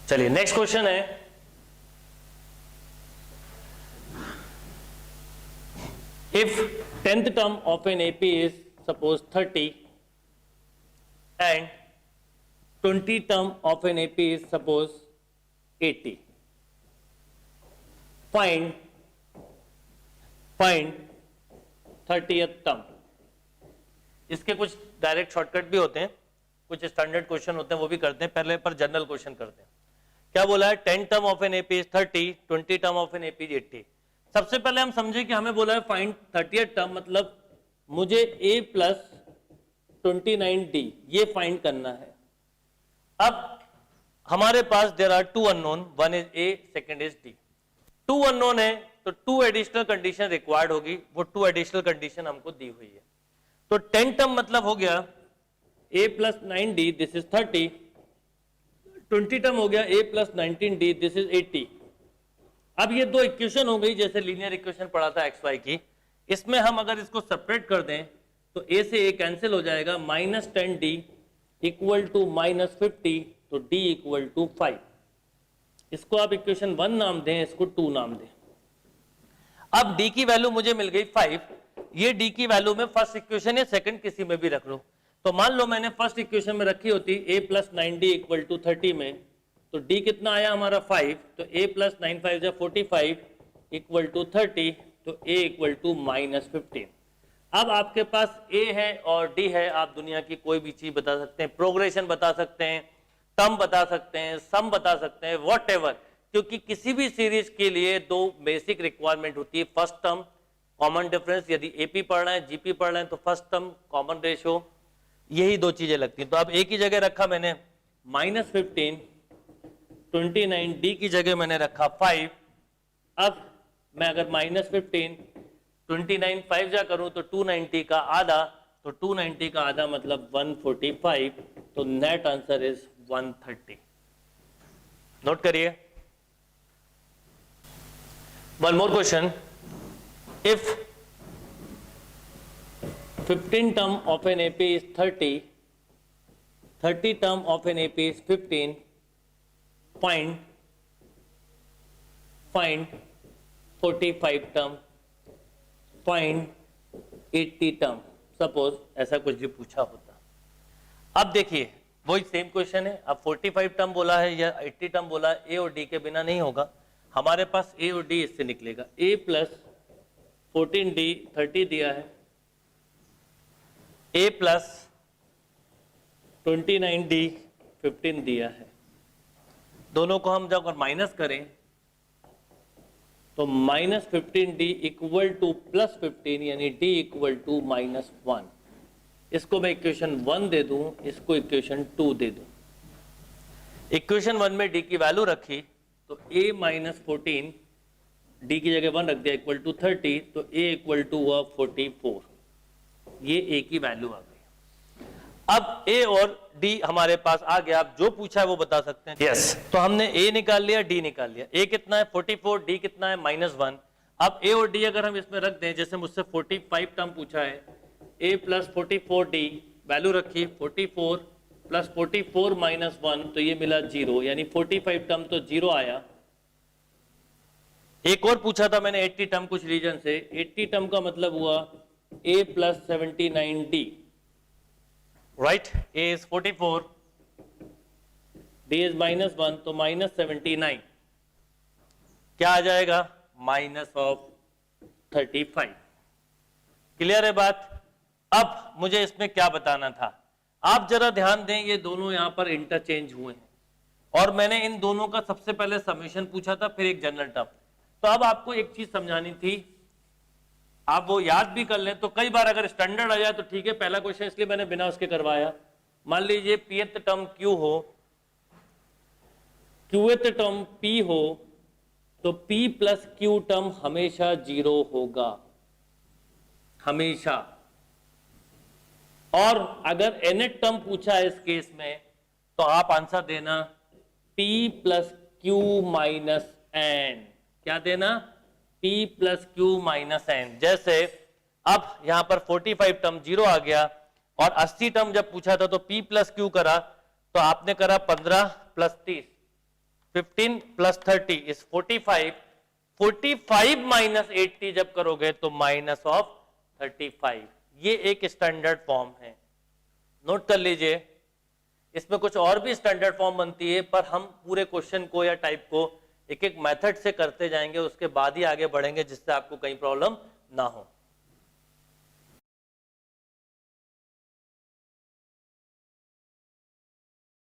चलिए next question है, if 10th term of an AP is suppose 30 and 20 term of an AP is suppose 80, find 30th term। इसके कुछ direct shortcut भी होते हैं, कुछ स्टैंडर्ड क्वेश्चन होते हैं वो भी करते हैं, पहले पर जनरल क्वेश्चन करते हैं। क्या बोला है, 10 term of an AP is 30, 20 term of an AP is 80। सबसे पहले हम समझे कि हमें बोला है फाइंड 30th टर्म, मतलब मुझे a प्लस 29d ये फाइंड करना है। अब हमारे पास there are two unknown, one is a, second is d। Two unknown है तो टू एडिशनल कंडीशन रिक्वायर्ड होगी, वो टू एडिशनल कंडीशन हमको दी हुई है। तो 10 टर्म मतलब हो गया a plus 9d this is 30, 20 term हो गया a plus 19d this is 80। अब ये दो इक्वेशन हो गई जैसे लीनियर इक्वेशन पढ़ा था एक्स वाई की, इसमें हम अगर इसको सेपरेट कर दें तो a से a कैंसिल हो जाएगा, minus 10d equal to minus 50, तो d इक्वल टू 5। इसको आप इक्वेशन 1 नाम दें, इसको 2 नाम दें। अब d की वैल्यू मुझे मिल गई 5, ये d की वैल्यू में फर्स्ट इक्वेशन या सेकंड किसी में भी रख लो। तो मान लो मैंने फर्स्ट इक्वेशन में रखी होती a plus 9d equal to 30 में, तो d कितना आया हमारा 5, तो a प्लस 9 5 जा 45 इक्वल टू 30, तो a इक्वल टू माइनस 15। अब आपके पास a है और d है, आप दुनिया की कोई भी चीज बता सकते हैं, प्रोग्रेशन बता सकते हैं, टर्म बता सकते हैं, सम बता सकते हैं, व्हाटएवर, क्योंकि किसी भी सीरीज के लिए दो बेसिक रिक्वायरमेंट होती है। फर्स्ट टर्म, कॉमन डिफरेंस, यदि एपी पढ़ रहे हैं जीपी पढ़ रहे हैं तो फर्स्ट टर्म, कॉमन रेशियो, यही दो चीजें लगती हैं। तो अब ए की जगह रखा मैंने माइनस 15, 29, डी की जगह मैंने रखा 5। अब मैं अगर माइनस 15 29 5 जा करूं तो 290 का आधा, तो 290 का आधा मतलब 145, तो नेट आंसर इज 130। नोट करिए। One more question, if 15 term of an AP is 30, 30 term of an AP is 15, find 45 term, find 80 term, suppose ऐसा कुछ भी पूछा होता। अब देखिए वही सेम क्वेश्चन है, अब 45 टर्म बोला है या 80 टर्म बोला है, ए और डी के बिना नहीं होगा, हमारे पास ए और डी इससे निकलेगा। a प्लस 14d 30 दिया है, a प्लस 29d 15 दिया है, दोनों को हम जब अगर माइनस करें तो minus 15d equal two plus 15, यानी d इक्वल टू माइनस 1। इसको मैं इक्वेशन 1 दे दूं, इसको इक्वेशन 2 दे दूं। इक्वेशन 1 में d की वैल्यू रखी तो a माइनस 14, d की जगह 1 रख दिया, इक्वल टू 30, तो a इक्वल टू हुआ 44। ये a की वैल्यू आ गई। अब a और d हमारे पास आ गया, आप जो पूछा है वो बता सकते हैं। यस, तो हमने a निकाल लिया, d निकाल लिया। a कितना है 44, d कितना है -1। अब a और d अगर हम इसमें रख दें, जैसे मुझसे 45 टर्म पूछा है, a प्लस 44d वैल्यू रखी 44 प्लस 44 -1, तो ये मिला 0, यानी 45 टर्म तो 0 आया। एक और पूछा था मैंने 80 टर्म कुछ रीजन से, 80 टर्म का मतलब हुआ a plus 79d, right, a is 44, d is -1, तो -79 क्या आ जाएगा, माइनस ऑफ 35। क्लियर है बात। अब मुझे इसमें क्या बताना था, आप जरा ध्यान दें, ये दोनों यहां पर इंटरचेंज हुए हैं और मैंने इन दोनों का सबसे पहले समेशन पूछा था, फिर एक जनरल टर्म। तो अब आपको एक चीज समझानी थी, आप वो याद भी कर लें, तो कई बार अगर स्टैंडर्ड आ जाए तो ठीक है, पहला क्वेश्चन इसलिए मैंने बिना उसके करवाया। मान लीजिए pth टर्म q हो, qth टर्म p हो, तो p प्लस q टर्म हमेशा 0 होगा, हमेशा। और अगर nth टर्म पूछा है इस केस में, तो आप आंसर देना p plus q minus n। क्या देना, p plus q minus n। जैसे अब यहां पर 45 टर्म 0 आ गया, और 80 टर्म जब पूछा था तो p प्लस q करा, तो आपने करा 15 प्लस 30, 15 प्लस 30 इज 45, 45 माइनस 80 जब करोगे तो माइनस ऑफ 35। ये एक स्टैंडर्ड फॉर्म है, नोट कर लीजिए। इसमें कुछ और भी स्टैंडर्ड फॉर्म बनती है, पर हम पूरे क्वेश्चन को या टाइप को एक एक मेथड से करते जाएंगे, उसके बाद ही आगे बढ़ेंगे, जिससे आपको कहीं प्रॉब्लम ना हो।